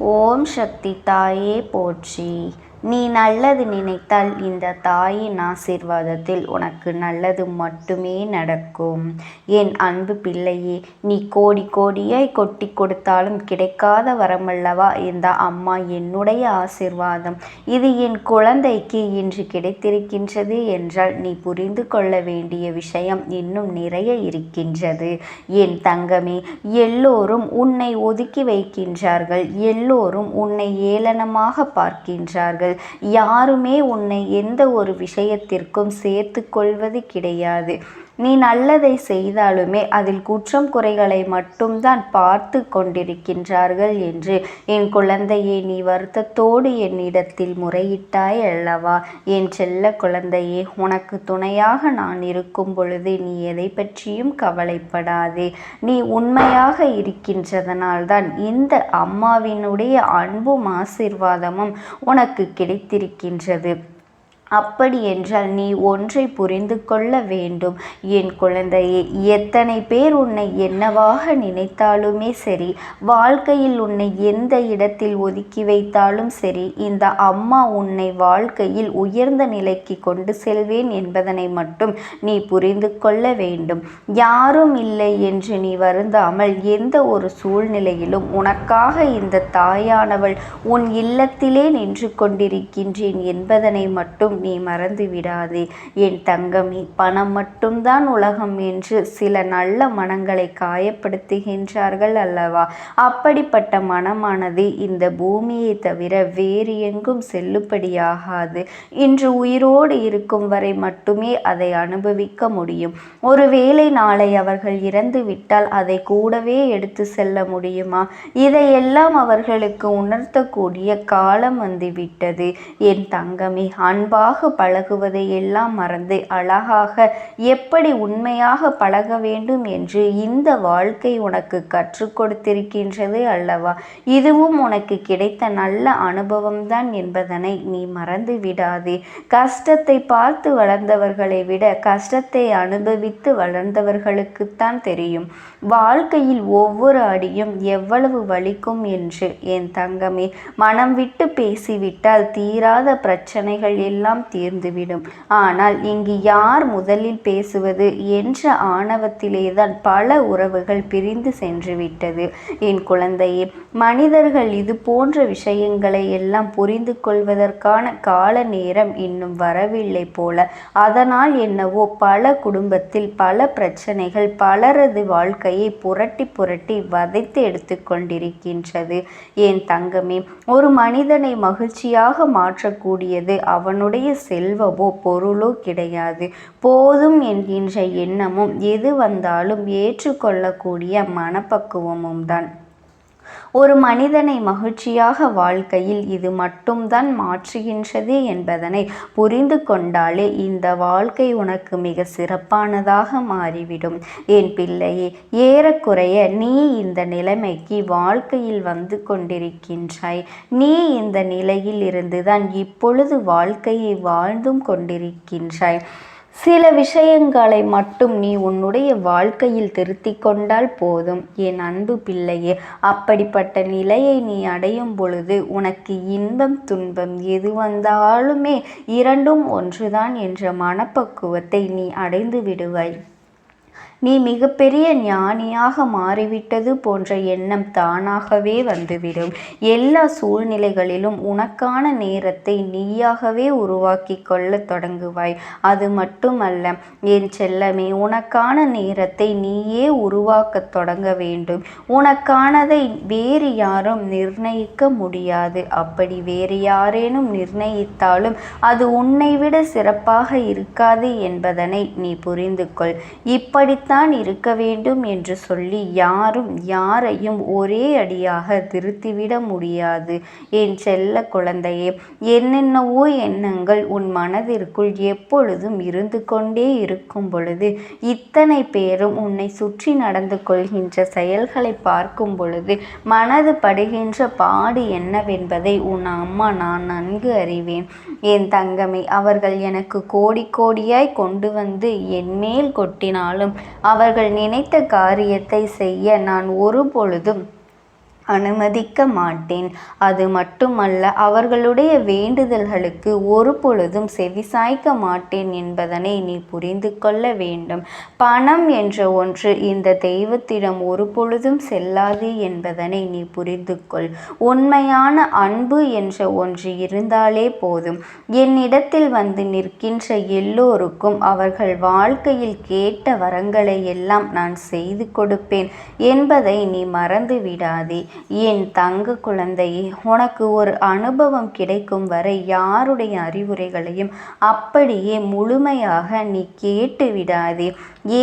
ஓம் சக்தி தாயே போற்றி. நீ நல்லது நினைத்தால் இந்த தாயின் ஆசீர்வாதத்தில் உனக்கு நல்லது மட்டுமே நடக்கும். என் அன்பு பிள்ளையே, நீ கோடி கோடியாய் கொட்டி கொடுத்தாலும் கிடைக்காத வரமல்லவா இந்த அம்மா என்னுடைய ஆசீர்வாதம். இது என் குழந்தைக்கு இன்று கிடைத்திருக்கின்றது என்றால் நீ புரிந்து கொள்ள வேண்டிய விஷயம் இன்னும் நிறைய இருக்கின்றது. என் தங்கமே, எல்லோரும் உன்னை ஒதுக்கி வைக்கின்றார்கள். எல்லோரும் உன்னை ஏளனமாக பார்க்கின்றார்கள். யாருமே உன்னை எந்த ஒரு விஷயத்திற்கும் சேர்த்து கொள்வது கிடையாது. நீ நல்லதை செய்தாலுமே அதில் குற்றம் குறைகளை மட்டும்தான் பார்த்து கொண்டிருக்கின்றார்கள் என்று என் குழந்தையே, நீ வருத்தத்தோடு என்னிடத்தில் முறையிட்டாய் அல்லவா? என் செல்ல குழந்தையே, உனக்கு துணையாக நான் இருக்கும் பொழுது நீ எதை பற்றியும் கவலைப்படாதே. நீ உண்மையாக இருக்கின்றதனால்தான் இந்த அம்மாவினுடைய அன்பும் ஆசீர்வாதமும் உனக்கு கிடைத்திருக்கின்றது. அப்படி என்றால் நீ ஒன்றை புரிந்து கொள்ள வேண்டும் என் குழந்தையே. எத்தனை பேர் உன்னை என்னவாக நினைத்தாலுமே சரி, வாழ்க்கையில் உன்னை எந்த இடத்தில் ஒதுக்கி வைத்தாலும் சரி, இந்த அம்மா உன்னை வாழ்க்கையில் உயர்ந்த நிலைக்கு கொண்டு செல்வேன் என்பதனை மட்டும் நீ புரிந்து கொள்ள வேண்டும். யாரும் இல்லை என்று நீ வருந்தாமல் எந்த ஒரு சூழ்நிலையிலும் உனக்காக இந்த தாயானவள் உன் இல்லத்திலே நின்று கொண்டிருக்கின்றேன் என்பதனை மட்டும் நீ மறந்து விடாதே என் தங்கமே. பணம் மட்டும்தான் உலகம் என்று சில நல்ல மனங்களை காயப்படுத்துகின்றார்கள் அல்லவா? அப்படிப்பட்ட மனமானது இந்த பூமியை தவிர வேறு எங்கும் செல்லுபடியாகாது. இன்று உயிரோடு இருக்கும் வரை மட்டுமே அதை அனுபவிக்க முடியும். ஒருவேளை நாளை அவர்கள் இறந்து விட்டால் அதை கூடவே எடுத்து செல்ல முடியுமா? இதையெல்லாம் அவர்களுக்கு உணர்த்தக்கூடிய காலம் வந்துவிட்டது என் தங்கமே. அன்பாக பழகுவதை எல்லாம் மறந்து அழகாக எப்படி உண்மையாக பழக வேண்டும் என்று இந்த வாழ்க்கை உனக்கு கற்றுக் கொடுத்திருக்கின்றது அல்லவா? இதுவும் உனக்கு கிடைத்த நல்ல அனுபவம்தான் என்பதனை நீ மறந்து விடாதே. கஷ்டத்தை பார்த்து வளர்ந்தவர்களை விட கஷ்டத்தை அனுபவித்து வளர்ந்தவர்களுக்குத்தான் தெரியும் வாழ்க்கையில் ஒவ்வொரு அடியும் எவ்வளவு வலிக்கும் என்று. என் தங்கமே, மனம் விட்டு பேசிவிட்டால் தீராத பிரச்சனைகள் எல்லாம் தீர்ந்துவிடும். ஆனால் இங்கு யார் முதலில் பேசுவது என்ற ஆணவத்திலேதான் பல உறவுகள் பிரிந்து சென்று விட்டது என் குழந்தையே. மனிதர்கள் இது போன்ற விஷயங்களை எல்லாம் புரிந்து கொள்வதற்கான கால நேரம் இன்னும் வரவில்லை போல. அதனால் என்னவோ பல குடும்பத்தில் பல பிரச்சனைகள் பலரது வாழ்க்கையை புரட்டி புரட்டி வதைத்து எடுத்து கொண்டிருக்கின்றது என் தங்கமே. ஒரு மனிதனை மகிழ்ச்சியாக மாற்றக்கூடியது அவனுடைய செல்வமோ பொருளோ கிடையாது. போதும் என்கின்ற எண்ணமும் எது வந்தாலும் ஏற்றுக்கொள்ளக்கூடிய மனப்பக்குவமும் தான் ஒரு மனிதனை மகிழ்ச்சியாக வாழ்க்கையில் இது மட்டும்தான் மாற்றுகின்றது என்பதனை புரிந்து கொண்டாலே இந்த வாழ்க்கை உனக்கு மிக சிறப்பானதாக மாறிவிடும் என் பிள்ளையே. ஏறக்குறைய நீ இந்த நிலைமைக்கு வாழ்க்கையில் வந்து கொண்டிருக்கின்றாய். நீ இந்த நிலையில் இருந்துதான் இப்பொழுது வாழ்க்கையை வாழ்ந்தும் கொண்டிருக்கின்றாய். சில விஷயங்களை மட்டும் நீ உன்னுடைய வாழ்க்கையில் திருத்தி கொண்டால் போதும் என் அன்பு பிள்ளையே. அப்படிப்பட்ட நிலையை நீ அடையும் பொழுது உனக்கு இன்பம் துன்பம் எது வந்தாலுமே இரண்டும் ஒன்றுதான் என்ற மனப்பக்குவத்தை நீ அடைந்து விடுவாய். நீ மிகப்பெரிய ஞானியாக மாறிவிட்டது போன்ற எண்ணம் தானாகவே வந்துவிடும். எல்லா சூழ்நிலைகளிலும் உனக்கான நேரத்தை நீயாகவே உருவாக்கி கொள்ள தொடங்குவாய். அது மட்டுமல்ல என் செல்லமே, உனக்கான நேரத்தை நீயே உருவாக்க தொடங்க வேண்டும். உனக்கானதை வேறு யாரும் நிர்ணயிக்க முடியாது. அப்படி வேறு யாரேனும் நிர்ணயித்தாலும் அது உன்னை விட சிறப்பாக இருக்காது என்பதனை நீ புரிந்து கொள். இப்படி தான் இருக்க வேண்டும் என்று சொல்லி யாரும் யாரையும் ஒரே அடியாக திருத்திவிட முடியாது என் செல்ல குழந்தையே. என்னென்னவோ எண்ணங்கள் உன் மனதிற்குள் எப்பொழுதும் இருந்து கொண்டே இருக்கும் பொழுது, இத்தனை பேரும் உன்னை சுற்றி நடந்து கொள்கின்ற செயல்களை பார்க்கும் பொழுது மனது படுகின்ற பாடு என்னவென்பதை உன் அம்மா நான் நன்கு அறிவேன் என் தங்கமே. அவர்கள் எனக்கு கோடி கோடியாய் கொண்டு வந்து என் மேல் கொட்டினாலும் அவர்கள் நினைத்த காரியத்தை செய்ய நான் ஒரு பொழுதும் அனுமதிக்க மாட்டேன். அது மட்டுமல்ல, அவர்களுடைய வேண்டுதல்களுக்கு ஒரு பொழுதும் செவிசாய்க்க மாட்டேன் என்பதனை நீ புரிந்து கொள்ள வேண்டும். பணம் என்ற ஒன்று இந்த தெய்வத்திடம் ஒரு பொழுதும் செல்லாது என்பதனை நீ புரிந்து கொள். உண்மையான அன்பு என்ற ஒன்று இருந்தாலே போதும். என்னிடத்தில் வந்து நிற்கின்ற எல்லோருக்கும் அவர்கள் வாழ்க்கையில் கேட்ட வரங்களை எல்லாம் நான் செய்து கொடுப்பேன் என்பதை நீ மறந்து விடாதே. என் தங்க குழந்தையே, உனக்கு ஒரு அனுபவம் கிடைக்கும் வரை யாருடைய அறிவுரைகளையும் அப்படியே முழுமையாக நீ கேட்டு விடாதே.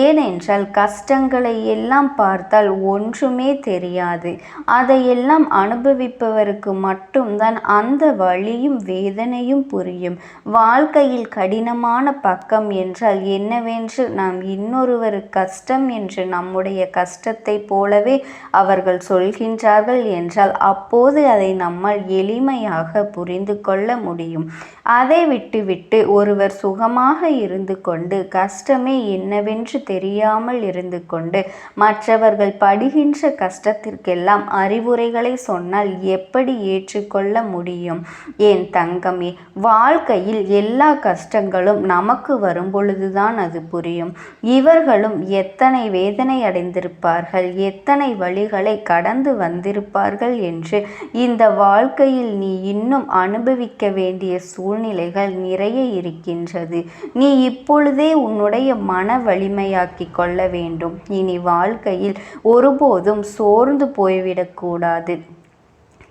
ஏனென்றால் கஷ்டங்களை எல்லாம் பார்த்தால் ஒன்றுமே தெரியாது. அதையெல்லாம் அனுபவிப்பவருக்கு மட்டும்தான் அந்த வலியும் வேதனையும் புரியும். வாழ்க்கையில் கடினமான பக்கம் என்றால் என்னவென்று நாம் இன்னொருவர் கஷ்டம் என்று நம்முடைய கஷ்டத்தை போலவே அவர்கள் சொல்கின்றார்கள் என்றால் அப்போது அதை நம்மால் எளிமையாக புரிந்து கொள்ள முடியும். அதை விட்டுவிட்டு ஒருவர் சுகமாக இருந்து கொண்டு கஷ்டமே என்னவென்று தெரியாமல் இருந்து கொண்டு மற்றவர்கள் படுகின்ற கஷ்டத்திற்கெல்லாம் அறிவுரைகளை சொன்னால் எப்படி ஏற்றுக்கொள்ள முடியும்? என் தங்கமே, வாழ்க்கையில் எல்லா கஷ்டங்களும் நமக்கு வரும் பொழுதுதான் அது புரியும். இவர்களும் எத்தனை வேதனை அடைந்திருப்பார்கள், எத்தனை வழிகளை கடந்து வந்திருப்பார்கள் என்று இந்த வாழ்க்கையில் நீ இன்னும் அனுபவிக்க வேண்டிய சூழ்நிலைகள் நிறைய இருக்கின்றது. நீ இப்பொழுதே உன்னுடைய மன வலிமையாக்கி கொள்ள வேண்டும். இனி வாழ்க்கையில் ஒருபோதும் சோர்ந்து போய்விடக்கூடாது.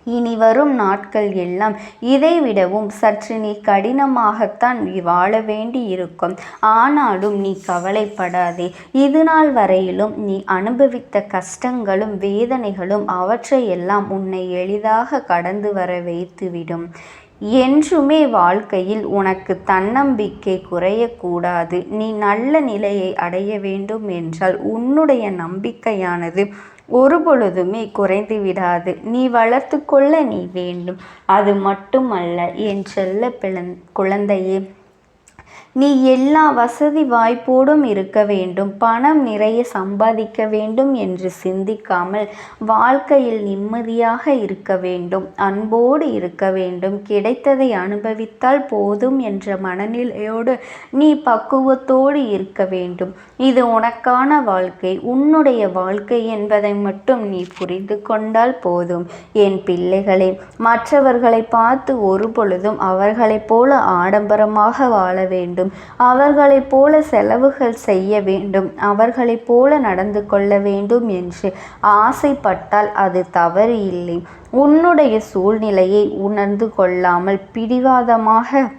இனி வரும் நாட்கள் எல்லாம் இதைவிடவும் சற்று நீ கடினமாகத்தான் நீ வாழ வேண்டி இருக்கும். ஆனாலும் நீ கவலைப்படாதே. இது நாள் வரையிலும் நீ அனுபவித்த கஷ்டங்களும் வேதனைகளும் அவற்றையெல்லாம் உன்னை எளிதாக கடந்து வர வைத்துவிடும். என்றுமே வாழ்க்கையில் உனக்கு தன்னம்பிக்கை குறையக்கூடாது. நீ நல்ல நிலையை அடைய வேண்டும் என்றால் உன்னுடைய நம்பிக்கையானது ஒரு பொழுதுமே குறைந்து விடாது. நீ வளர்த்து கொள்ள நீ வேண்டும். அது மட்டுமல்ல என் செல்ல குழந்தையே, நீ எல்லா வசதி வாய்ப்போடும் இருக்க வேண்டும், பணம் நிறைய சம்பாதிக்க வேண்டும் என்று சிந்திக்காமல் வாழ்க்கையில் நிம்மதியாக இருக்க வேண்டும், அன்போடு இருக்க வேண்டும், கிடைத்ததை அனுபவித்தால் போதும் என்ற மனநிலையோடு நீ பக்குவத்தோடு இருக்க வேண்டும். இது உனக்கான வாழ்க்கை, உன்னுடைய வாழ்க்கை என்பதை மட்டும் நீ புரிந்து கொண்டால் போதும். என் பிள்ளைகளே, மற்றவர்களை பார்த்து ஒரு பொழுதும் அவர்களைப் போல ஆடம்பரமாக வாழ வேண்டும், அவர்களைப் போல செலவுகள் செய்ய வேண்டும், அவர்களைப் போல நடந்து கொள்ள வேண்டும் என்று ஆசைப்பட்டால் அது தவறு இல்லை. உன்னுடைய சூழ்நிலையை உணர்ந்து கொள்ளாமல் பிடிவாதமாக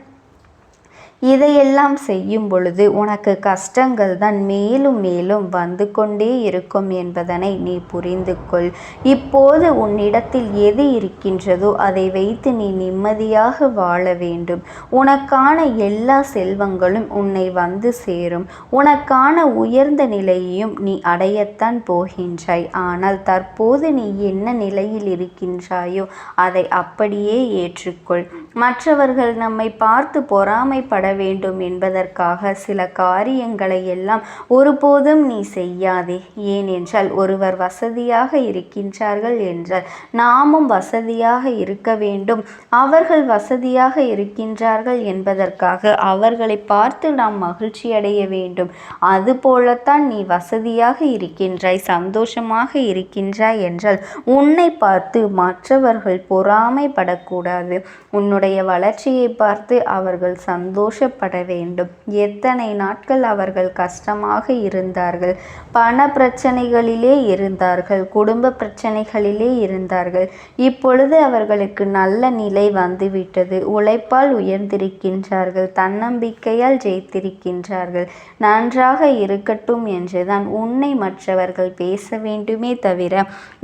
இதையெல்லாம் செய்யும் பொழுது உனக்கு கஷ்டங்கள் தான் மேலும் மேலும் வந்து கொண்டே இருக்கும் என்பதனை நீ புரிந்து கொள். இப்போது உன்னிடத்தில் எது இருக்கின்றதோ அதை வைத்து நீ நிம்மதியாக வாழ வேண்டும். உனக்கான எல்லா செல்வங்களும் உன்னை வந்து சேரும். உனக்கான உயர்ந்த நிலையையும் நீ அடையத்தான் போகின்றாய். ஆனால் தற்போது நீ என்ன நிலையில் இருக்கின்றாயோ அதை அப்படியே ஏற்றுக்கொள். மற்றவர்கள் நம்மை பார்த்து பொறாமைப்பட வேண்டும் என்பதற்காக சில காரியங்களை எல்லாம் ஒருபோதும் நீ செய்யாதே. ஏனென்றால் ஒருவர் வசதியாக இருக்கின்றார்கள் என்றால் நாமும் வசதியாக இருக்க வேண்டும். அவர்கள் வசதியாக இருக்கின்றார்கள் என்பதற்காக அவர்களை பார்த்து நாம் மகிழ்ச்சி அடைய வேண்டும். அதுபோலத்தான் நீ வசதியாக இருக்கின்றாய், சந்தோஷமாக இருக்கின்றாய் என்றால் உன்னை பார்த்து மற்றவர்கள் பொறாமைப்படக்கூடாது. உன்னுடைய வளர்ச்சியை பார்த்து அவர்கள் சந்தோஷப்பட வேண்டும். எத்தனை நாட்கள் அவர்கள் கஷ்டமாக இருந்தார்கள், பண பிரச்சனைகளிலே இருந்தார்கள், குடும்ப பிரச்சனைகளிலே இருந்தார்கள். இப்பொழுது அவர்களுக்கு நல்ல நிலை வந்துவிட்டது. உழைப்பால் உயர்ந்திருக்கின்றார்கள், தன்னம்பிக்கையால் ஜெயித்திருக்கின்றார்கள். நன்றாக இருக்கட்டும் என்றுதான் உன்னை மற்றவர்கள் பேச வேண்டுமே தவிர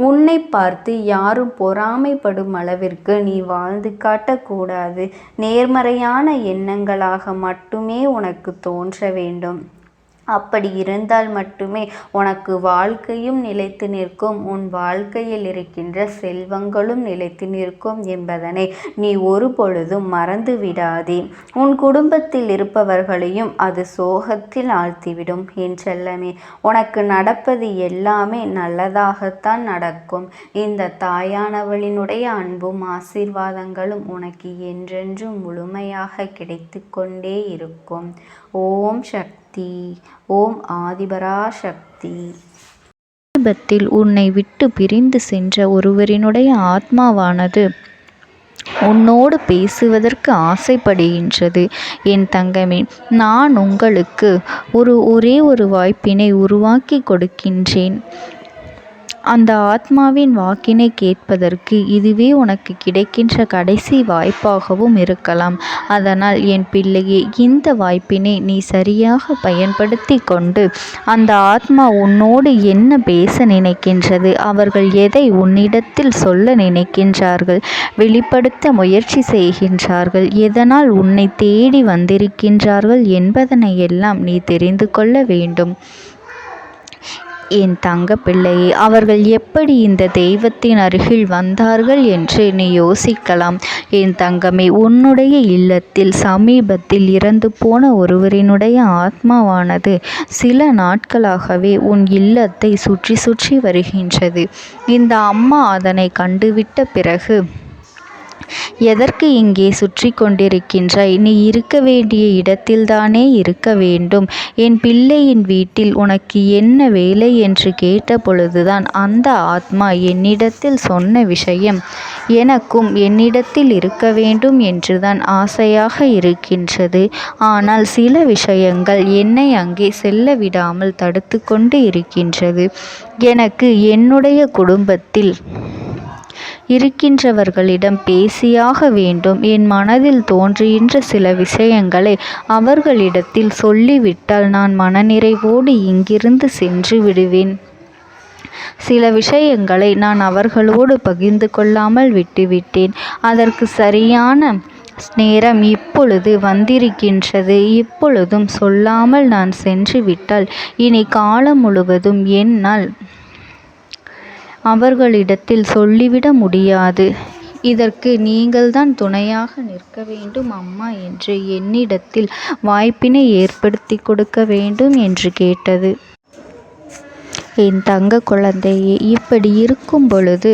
உன்னை பார்த்து யாரும் பொறாமைப்படும் அளவிற்கு நீ வாழ்ந்து காட்டக்கூடாது. நேர்மறையான எண்ணங்களாக மட்டுமே உனக்கு தோன்ற வேண்டும். அப்படி இருந்தால் மட்டுமே உனக்கு வாழ்க்கையும் நிலைத்து நிற்கும், உன் வாழ்க்கையில் இருக்கின்ற செல்வங்களும் நிலைத்து நிற்கும் என்பதனை நீ ஒரு பொழுதும் மறந்து விடாதே. உன் குடும்பத்தில் இருப்பவர்களையும் அது சோகத்தில் ஆழ்த்திவிடும். என் செல்லமே, உனக்கு நடப்பது எல்லாமே நல்லதாகத்தான் நடக்கும். இந்த தாயானவளினுடைய அன்பும் ஆசீர்வாதங்களும் உனக்கு என்றென்றும் முழுமையாக கிடைத்து கொண்டே இருக்கும். ஓம் சக்தி. ஓம் ஆதிபராசக்தி. சமீபத்தில் உன்னை விட்டு பிரிந்து சென்ற ஒருவரினுடைய ஆத்மாவானது உன்னோடு பேசுவதற்கு ஆசைப்படுகின்றது. என் தங்கமே, நான் உங்களுக்கு ஒரே ஒரு வாய்ப்பினை உருவாக்கி கொடுக்கின்றேன். அந்த ஆத்மாவின் வாக்கினை கேட்பதற்கு இதுவே உனக்கு கிடைக்கின்ற கடைசி வாய்ப்பாகவும் இருக்கலாம். அதனால் என் பிள்ளையே, இந்த வாய்ப்பினை நீ சரியாக பயன்படுத்தி கொண்டு அந்த ஆத்மா உன்னோடு என்ன பேச நினைக்கின்றது, அவர்கள் எதை உன்னிடத்தில் சொல்ல நினைக்கின்றார்கள், வெளிப்படுத்த முயற்சி செய்கின்றார்கள், எதனால் உன்னை தேடி வந்திருக்கின்றார்கள் என்பதனை எல்லாம் நீ தெரிந்து கொள்ள வேண்டும். என் தங்க பிள்ளையே, அவர்கள் எப்படி இந்த தெய்வத்தின் அருகில் வந்தார்கள் என்று நீ யோசிக்கலாம். என் தங்கமே, உன்னுடைய இல்லத்தில் சமீபத்தில் இறந்து போன ஒருவரினுடைய ஆத்மாவானது சில நாட்களாகவே உன் இல்லத்தை சுற்றி சுற்றி வருகின்றது. இந்த அம்மா அதனை கண்டுவிட்ட பிறகு, எதற்கு இங்கே சுற்றி கொண்டிருக்கின்றாய்? நீ இருக்க வேண்டிய இடத்தில்தானே இருக்க வேண்டும். என் பிள்ளையின் வீட்டில் உனக்கு என்ன வேலை என்று கேட்ட பொழுதுதான் அந்த ஆத்மா என்னிடத்தில் சொன்ன விஷயம், எனக்கும் என்னிடத்தில் இருக்க வேண்டும் என்றுதான் ஆசையாக இருக்கின்றது. ஆனால் சில விஷயங்கள் என்னை அங்கே செல்ல விடாமல் தடுத்து கொண்டு இருக்கின்றது. எனக்கு என்னுடைய குடும்பத்தில் இருக்கின்றவர்களிடம் பேசியாக வேண்டும். என் மனதில் தோன்றுகின்ற சில விஷயங்களை அவர்களிடத்தில் சொல்லிவிட்டால் நான் மனநிறைவோடு இங்கிருந்து சென்று விடுவேன். சில விஷயங்களை நான் அவர்களோடு பகிர்ந்து கொள்ளாமல் விட்டுவிட்டேன். அதற்கு சரியான நேரம் இப்பொழுது வந்திருக்கின்றது. இப்பொழுதும் சொல்லாமல் நான் சென்று விட்டால் இனி காலம் முழுவதும் என்னால் அவர்களிடத்தில் சொல்லிவிட முடியாது. இதற்கு நீங்கள்தான் துணையாக நிற்க வேண்டும் அம்மா என்று என்னிடத்தில் வாய்ப்பினை ஏற்படுத்தி கொடுக்க வேண்டும் என்று கேட்டது. என் தங்க குழந்தையே, இப்படி இருக்கும் பொழுது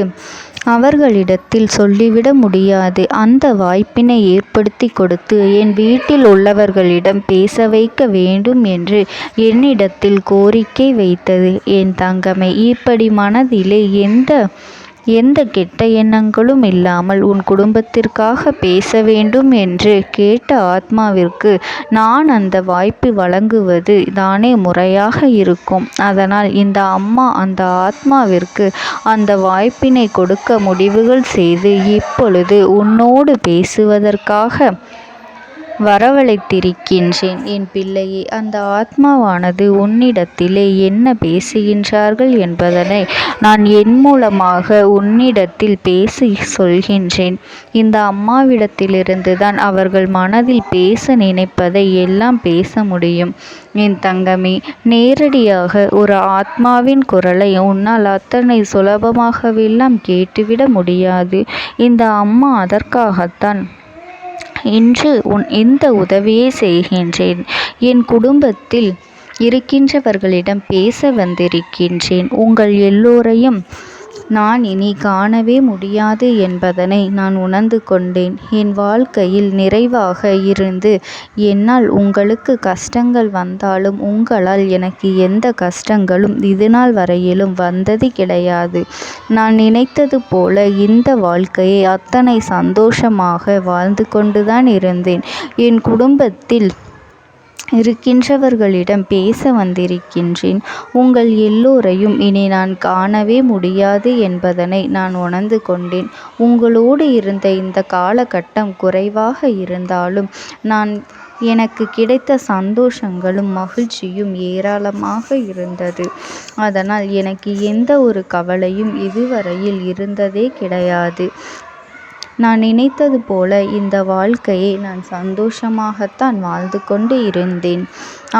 அவர்களிடத்தில் சொல்லிவிட முடியாது. அந்த வாய்ப்பினை ஏற்படுத்தி கொடுத்து என் வீட்டில் உள்ளவர்களிடம் பேச வைக்க வேண்டும் என்று என்னிடத்தில் கோரிக்கை வைத்தது. என் தங்கமே, இப்படி மனதிலே எந்த கெட்ட எண்ணங்களும் இல்லாமல் உன் குடும்பத்திற்காக பேச வேண்டும் என்று கேட்ட ஆத்மாவிற்கு நான் அந்த வாய்ப்பு வழங்குவது தானே முறையாக இருக்கும். அதனால் இந்த அம்மா அந்த ஆத்மாவிற்கு அந்த வாய்ப்பினை கொடுக்க முடிவுகள் செய்து இப்பொழுது உன்னோடு பேசுவதற்காக வரவழைத்திருக்கின்றேன். என் பிள்ளையே, அந்த ஆத்மாவானது உன்னிடத்திலே என்ன பேசுகின்றார்கள் என்பதனை நான் என் மூலமாக உன்னிடத்தில் பேசி சொல்கின்றேன். இந்த அம்மாவிடத்திலிருந்து தான் அவர்கள் மனதில் பேச நினைப்பதை எல்லாம் பேச முடியும். என் தங்கமே, நேரடியாக ஒரு ஆத்மாவின் குரலை உன்னால் அத்தனை சுலபமாகவெல்லாம் கேட்டுவிட முடியாது. இந்த அம்மா அதற்காகத்தான் இன்று இந்த உதவியை செய்கின்றேன். என் குடும்பத்தில் இருக்கின்றவர்களிடம் பேச வந்திருக்கின்றேன். உங்கள் எல்லோரையும் நான் இனி காணவே முடியாது என்பதனை நான் உணர்ந்து கொண்டேன். என் வாழ்க்கையில் நிறைவாக இருந்து என்னால் உங்களுக்கு கஷ்டங்கள் வந்தாலும் உங்களால் எனக்கு எந்த கஷ்டங்களும் இதுநாள் வரையிலும் வந்தது கிடையாது. நான் நினைத்தது போல இந்த வாழ்க்கையை அத்தனை சந்தோஷமாக வாழ்ந்து கொண்டுதான் இருந்தேன். என் குடும்பத்தில் இருக்கின்றவர்களிடம் பேச வந்திருக்கின்றேன். உங்கள் எல்லோரையும் இனி நான் காணவே முடியாது என்பதனை நான் உணர்ந்து கொண்டேன். உங்களோடு இருந்த இந்த காலகட்டம் குறைவாக இருந்தாலும் எனக்கு கிடைத்த சந்தோஷங்களும் மகிழ்ச்சியும் ஏராளமாக இருந்தது. அதனால் எனக்கு எந்த ஒரு கவலையும் இதுவரையில் இருந்ததே கிடையாது. நான் நினைத்தது போல இந்த வாழ்க்கையை நான் சந்தோஷமாகத்தான் வாழ்ந்து கொண்டு இருந்தேன்.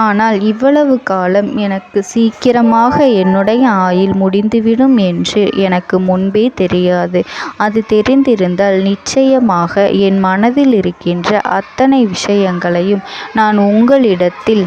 ஆனால் இவ்வளவு காலம் எனக்கு சீக்கிரமாக என்னுடைய ஆயுள் முடிந்துவிடும் என்று எனக்கு முன்பே தெரியாது. அது தெரிந்திருந்தால் நிச்சயமாக என் மனதில் இருக்கின்ற அத்தனை விஷயங்களையும் நான் உங்களிடத்தில்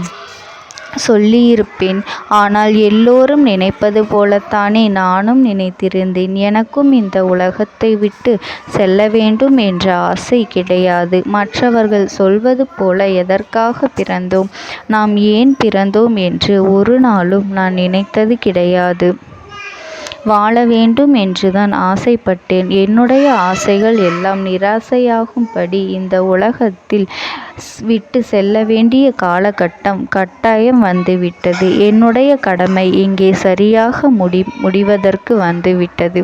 சொல்லியிருப்பேன். ஆனால் எல்லோரும் நினைப்பது போலத்தானே நானும் நினைத்திருந்தேன். எனக்கும் இந்த உலகத்தை விட்டு செல்ல வேண்டும் என்ற ஆசை கிடையாது. மற்றவர்கள் சொல்வது போல எதற்காக பிறந்தோம், நாம் ஏன் பிறந்தோம் என்று ஒரு நாளும் நான் நினைத்தது கிடையாது. வாழ வேண்டும் என்றுதான் ஆசைப்பட்டேன். என்னுடைய ஆசைகள் எல்லாம் நிராசையாகும்படி இந்த உலகத்தில் விட்டு செல்ல வேண்டிய காலகட்டம் கட்டாயம் வந்துவிட்டது. என்னுடைய கடமை இங்கே சரியாக முடிவதற்கு வந்துவிட்டது.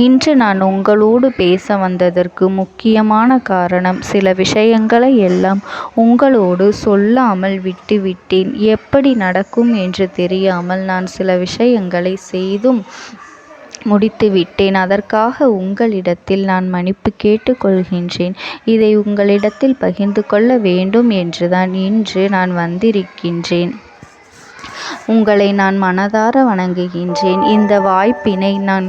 இன்று நான் உங்களோடு பேச வந்ததற்கு முக்கியமான காரணம், சில விஷயங்களை எல்லாம் உங்களோடு சொல்லாமல் விட்டுவிட்டேன். எப்படி நடக்கும் என்று தெரியாமல் நான் சில விஷயங்களை செய்தும் முடித்துவிட்டேன். அதற்காக உங்களிடத்தில் நான் மன்னிப்பு கேட்டுக்கொள்கின்றேன். இதை உங்களிடத்தில் பகிர்ந்து கொள்ள வேண்டும் என்றுதான் இன்று நான் வந்திருக்கின்றேன். உங்களை நான் மனதார வணங்குகின்றேன். இந்த வாய்ப்பினை நான்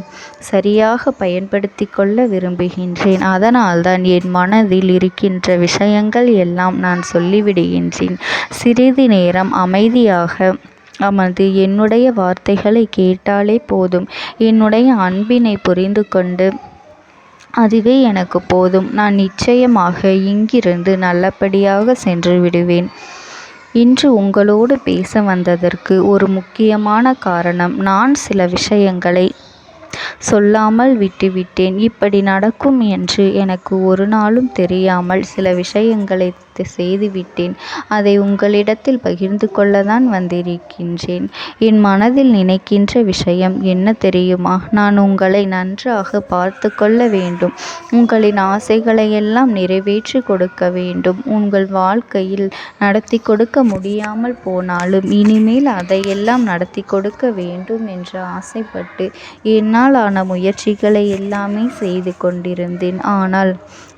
சரியாக பயன்படுத்தி கொள்ள விரும்புகின்றேன். அதனால்தான் என் மனதில் இருக்கின்ற விஷயங்கள் எல்லாம் நான் சொல்லிவிடுகின்றேன். சிறிது நேரம் அமைதியாக அமர்ந்து என்னுடைய வார்த்தைகளை கேட்டாலே போதும். என்னுடைய அன்பினை புரிந்து கொண்டு அதுவே எனக்கு போதும். நான் நிச்சயமாக இங்கிருந்து நல்லபடியாக சென்று விடுவேன். இன்று உங்களோடு பேச வந்ததற்கு ஒரு முக்கியமான காரணம், நான் சில விஷயங்களை சொல்லாமல் விட்டுவிட்டேன். இப்படி நடக்கும் என்று எனக்கு ஒரு நாளும் தெரியாமல் சில விஷயங்களை செய்துவிட்டேன். அதை உங்களிடத்தில் பகிர்ந்து கொள்ளத்தான் வந்திருக்கின்றேன். என் மனதில் நினைக்கின்ற விஷயம் என்ன தெரியுமா? நான் உங்களை நன்றாக பார்த்து கொள்ள வேண்டும். உங்களின் ஆசைகளை எல்லாம் நிறைவேற்றி கொடுக்க வேண்டும். உங்கள் வாழ்க்கையில் நடத்தி கொடுக்க முடியாமல் போனாலும் இனிமேல் அதையெல்லாம் நடத்தி கொடுக்க வேண்டும் என்று ஆசைப்பட்டு என்னால் ஆன முயற்சிகளை எல்லாமே செய்து கொண்டிருந்தேன். ஆனால்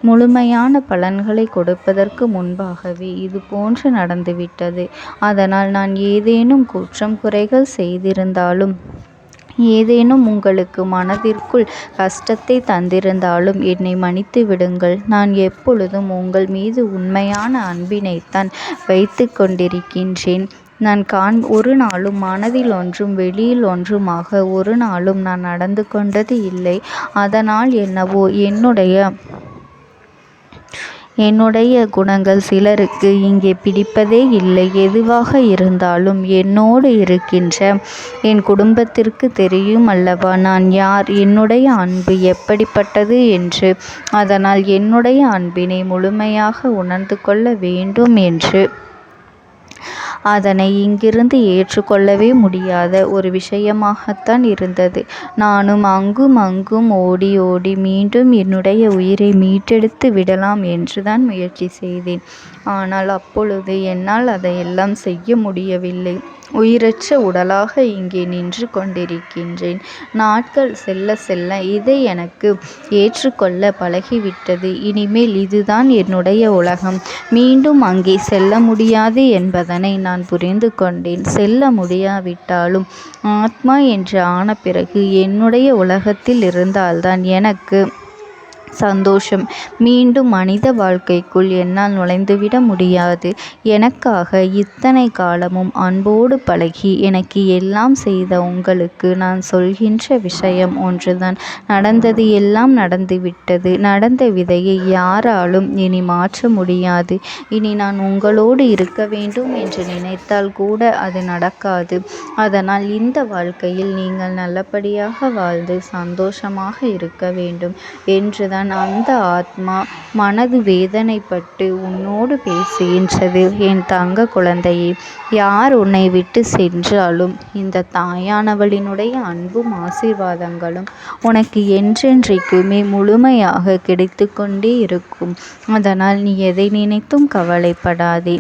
முழுமையான பலன்களை கொடுப்பதற்கு முன்பாகவே இது போன்று நடந்துவிட்டது. அதனால் நான் ஏதேனும் குற்றம் குறைகள் செய்திருந்தாலும், ஏதேனும் உங்களுக்கு மனதிற்குள் கஷ்டத்தை தந்திருந்தாலும் என்னை மன்னித்து விடுங்கள். நான் எப்பொழுதும் உங்கள் மீது உண்மையான அன்பினைத்தான் வைத்து கொண்டிருக்கின்றேன். நான் ஒரு நாளும் மனதில் ஒன்றும் வெளியில் ஒன்றுமாக ஒரு நாளும் நான் நடந்து கொண்டது இல்லை. அதனால் என்னவோ என்னுடைய குணங்கள் சிலருக்கு இங்கே பிடிப்பதே இல்லை. எதுவாக இருந்தாலும் என்னோடு இருக்கின்ற என் குடும்பத்திற்கு தெரியும் அல்லவா நான் யார், என்னுடைய அன்பு எப்படிப்பட்டது என்று. அதனால் என்னுடைய அன்பினை முழுமையாக உணர்ந்து கொள்ள வேண்டும் என்று அதனை இங்கிருந்து ஏற்றுக்கொள்ளவே முடியாத ஒரு விஷயமாகத்தான் இருந்தது. நானும் அங்கும் அங்கும் ஓடி ஓடி மீண்டும் என்னுடைய உயிரை மீட்டெடுத்து விடலாம் என்றுதான் முயற்சி செய்தேன். ஆனால் அப்பொழுது என்னால் அதையெல்லாம் செய்ய முடியவில்லை. உயிரற்ற உடலாக இங்கே நின்று கொண்டிருக்கின்றேன். நாட்கள் செல்ல செல்ல இதை எனக்கு ஏற்றுக்கொள்ள பழகிவிட்டது. இனிமேல் இதுதான் என்னுடைய உலகம். மீண்டும் அங்கே செல்ல முடியாது என்பதனை நான் புரிந்து கொண்டேன். செல்ல முடியாவிட்டாலும் ஆத்மா என்று ஆன பிறகு என்னுடைய உலகத்தில் இருந்தால்தான் எனக்கு சந்தோஷம். மீண்டும் மனித வாழ்க்கைக்குள் என்னால் நுழைந்துவிட முடியாது. எனக்காக இத்தனை காலமும் அன்போடு பழகி எனக்கு எல்லாம் செய்த உங்களுக்கு நான் சொல்கின்ற விஷயம் ஒன்றுதான். நடந்தது எல்லாம் நடந்துவிட்டது. நடந்த விதையை யாராலும் இனி மாற்ற முடியாது. இனி நான் உங்களோடு இருக்க வேண்டும் என்று நினைத்தால் கூட அது நடக்காது. அதனால் இந்த வாழ்க்கையில் நீங்கள் நல்லபடியாக வாழ்ந்து சந்தோஷமாக இருக்க வேண்டும் என்றுதான் அந்த ஆத்மா மனது வேதனைப்பட்டு உன்னோடு பேசுகின்றது. என் தங்க குழந்தையே, யார் உன்னை விட்டு சென்றாலும் இந்த தாயானவளினுடைய அன்பும் ஆசீர்வாதங்களும் உனக்கு என்றென்றைக்குமே முழுமையாக கிடைத்து கொண்டே இருக்கும். அதனால் நீ எதை நினைத்தும் கவலைப்படாதே.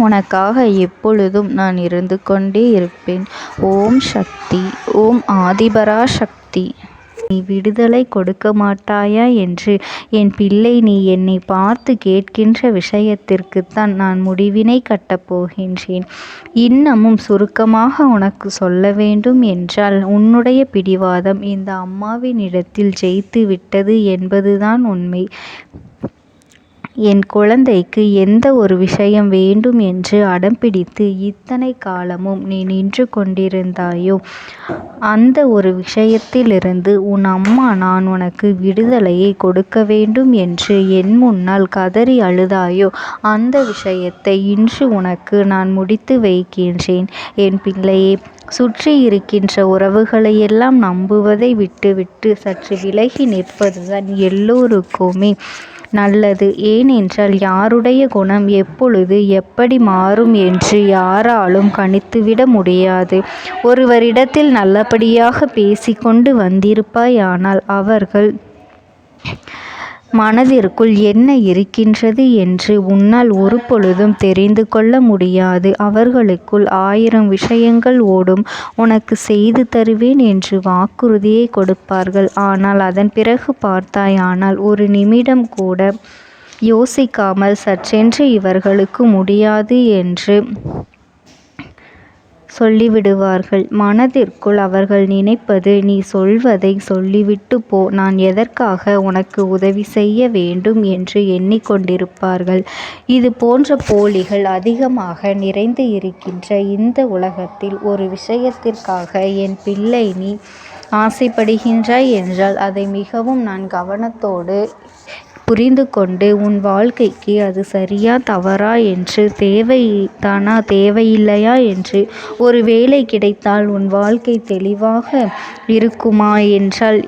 உனக்காக எப்பொழுதும் நான் இருந்து கொண்டே இருப்பேன். ஓம் சக்தி. ஓம் ஆதிபரா சக்தி. நீ விடுதலை கொடுக்க மாட்டாயா என்று என் பிள்ளை, நீ என்னை பார்த்து கேட்கின்ற விஷயத்திற்குத்தான் நான் முடிவினை கட்டப் போகின்றேன். இன்னமும் சுருக்கமாக உனக்கு சொல்ல வேண்டும் என்றால், உன்னுடைய பிடிவாதம் இந்த அம்மாவினிடத்தில் ஜெயித்து விட்டது என்பதுதான் உண்மை. என் குழந்தைக்கு எந்த ஒரு விஷயம் வேண்டும் என்று அடம்பிடித்து இத்தனை காலமும் நீ நின்று கொண்டிருந்தாயோ, அந்த ஒரு விஷயத்திலிருந்து உன் அம்மா நான் உனக்கு விடுதலையை கொடுக்க வேண்டும் என்று என் முன்னால் கதறி அழுதாயோ, அந்த விஷயத்தை இன்று உனக்கு நான் முடித்து வைக்கின்றேன். என் பிள்ளையே, சுற்றி இருக்கின்ற உறவுகளையெல்லாம் நம்புவதை விட்டுவிட்டு சற்று விலகி நிற்பதுதான் எல்லோருக்குமே நல்லது. ஏனென்றால் யாருடைய குணம் எப்பொழுது எப்படி மாறும் என்று யாராலும் கணித்துவிட முடியாது. ஒருவரிடத்தில் நல்லபடியாக பேசிக்கொண்டு வந்திருப்பாயானால் அவர்கள் மனதிற்குள் என்ன இருக்கின்றது என்று உன்னால் ஒரு பொழுதும் தெரிந்து கொள்ள முடியாது. அவர்களுக்குள் 1000 விஷயங்கள் ஓடும். உனக்கு செய்து தருவேன் என்று வாக்குறுதியை கொடுப்பார்கள். ஆனால் அதன் பிறகு பார்த்தாயானால் ஒரு நிமிடம் கூட யோசிக்காமல் சற்றென்று இவர்களுக்கு முடியாது என்று சொல்லிவிடுவார்கள். மனதிற்குள் அவர்கள் நினைப்பது, நீ சொல்வதை சொல்லிவிட்டு போ, நான் எதற்காக உனக்கு உதவி செய்ய வேண்டும் என்று எண்ணிக்கொண்டிருப்பார்கள். இது போன்ற போலிகள் அதிகமாக நிறைந்து இருக்கின்ற இந்த உலகத்தில் ஒரு விஷயத்திற்காக என் பிள்ளை நீ ஆசைப்படுகின்றாய் என்றால் அதை மிகவும் நான் கவனத்தோடு புரிந்து கொண்டு உன் வாழ்க்கைக்கு அது சரியா தவறா என்று, தேவைதானா தேவையில்லையா என்று, ஒரு வேலை கிடைத்தால் உன் வாழ்க்கை தெளிவாக இருக்குமா என்றால்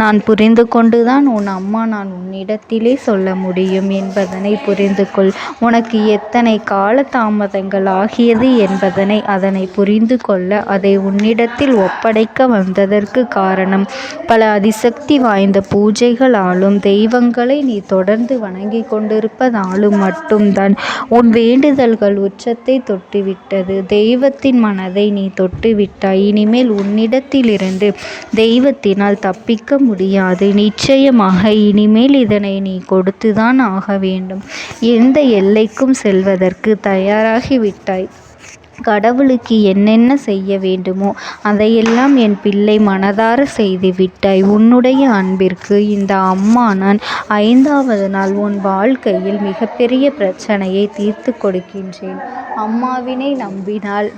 நான் புரிந்து கொண்டுதான் உன் அம்மா நான் உன்னிடத்திலே சொல்ல முடியும் என்பதனை புரிந்து கொள். உனக்கு எத்தனை கால தாமதங்கள் ஆகியது என்பதனை அதனை புரிந்து கொள்ள அதை உன்னிடத்தில் ஒப்படைக்க வந்ததற்கு காரணம், பல அதிசக்தி வாய்ந்த பூஜைகளாலும் தெய்வங்களை நீ தொடர்ந்து வணங்கி கொண்டிருப்பதாலும் மட்டும்தான் உன் வேண்டுதல்கள் உச்சத்தை தொட்டுவிட்டது. தெய்வத்தின் மனதை நீ தொட்டுவிட்டாய். இனிமேல் உன்னிடத்திலிருந்து தெய்வத்தினால் தப்பிக்க முடியாது. நிச்சயமாக இனிமேல் இதனை நீ கொடுத்துதான் ஆக வேண்டும். எந்த எல்லைக்கும் செல்வதற்கு தயாராகிவிட்டாய். கடவுளுக்கு என்னென்ன செய்ய வேண்டுமோ அதையெல்லாம் என் பிள்ளை மனதார செய்து விட்டாய். உன்னுடைய அன்பிற்கு இந்த அம்மா நான் 5வது நாள் உன் வாழ்க்கையில் மிகப்பெரிய பிரச்சனையை தீர்த்து கொடுக்கின்றேன். அம்மாவினை நம்பினால்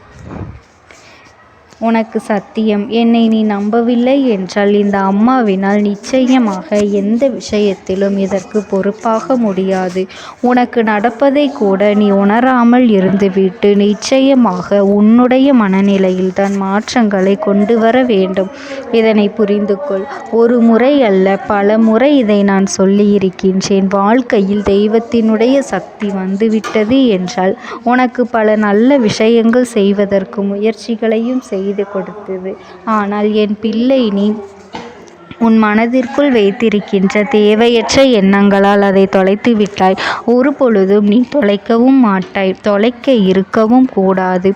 உனக்கு சத்தியம். என்னை நீ நம்பவில்லை என்றால் இந்த அம்மாவினால் நிச்சயமாக எந்த விஷயத்திலும் இதற்கு பொறுப்பாக முடியாது. உனக்கு நடப்பதை கூட நீ உணராமல் இருந்துவிட்டு நிச்சயமாக உன்னுடைய மனநிலையில் தான் மாற்றங்களை கொண்டு வர வேண்டும். இதனை புரிந்து கொள். ஒரு முறை அல்ல, பல முறை இதை நான் சொல்லியிருக்கின்றேன். வாழ்க்கையில் தெய்வத்தினுடைய சக்தி வந்துவிட்டது என்றால் உனக்கு பல நல்ல விஷயங்கள் செய்வதற்கு முயற்சிகளையும் செய்து கொடுத்தது. ஆனால் என் பிள்ளை, நீ உன் மனதிற்குள் வைத்திருக்கின்ற தேவையற்ற எண்ணங்களால் அதை தொலைத்து விட்டாய். ஒரு பொழுதும் நீ தொலைக்கவும் மாட்டாய். தொலைக்க இருக்கவும் கூடாது.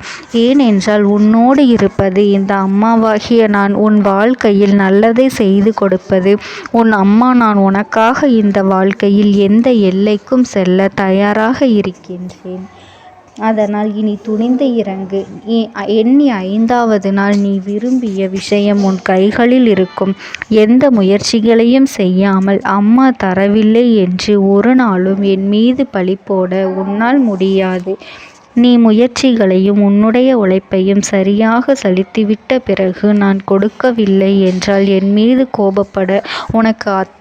ஏனென்றால் உன்னோடு இருப்பது இந்த அம்மாவாகிய நான். உன் வாழ்க்கையில் நல்லதை செய்து கொடுப்பது உன் அம்மா நான். உனக்காக இந்த வாழ்க்கையில் எந்த எல்லைக்கும் செல்ல தயாராக இருக்கின்றேன். அதனால் இனி துணிந்து இறங்கு. எண்ணி 5வது நாள் நீ விரும்பிய விஷயம் உன் கைகளில் இருக்கும். எந்த முயற்சிகளையும் செய்யாமல் அம்மா தரவில்லை என்று ஒரு நாளும் என் மீது பழி போட உன்னால் முடியாது. நீ முயற்சிகளையும் உன்னுடைய உழைப்பையும் சரியாக செலுத்திவிட்ட பிறகு நான் கொடுக்கவில்லை என்றால் என் மீது கோபப்பட உனக்கு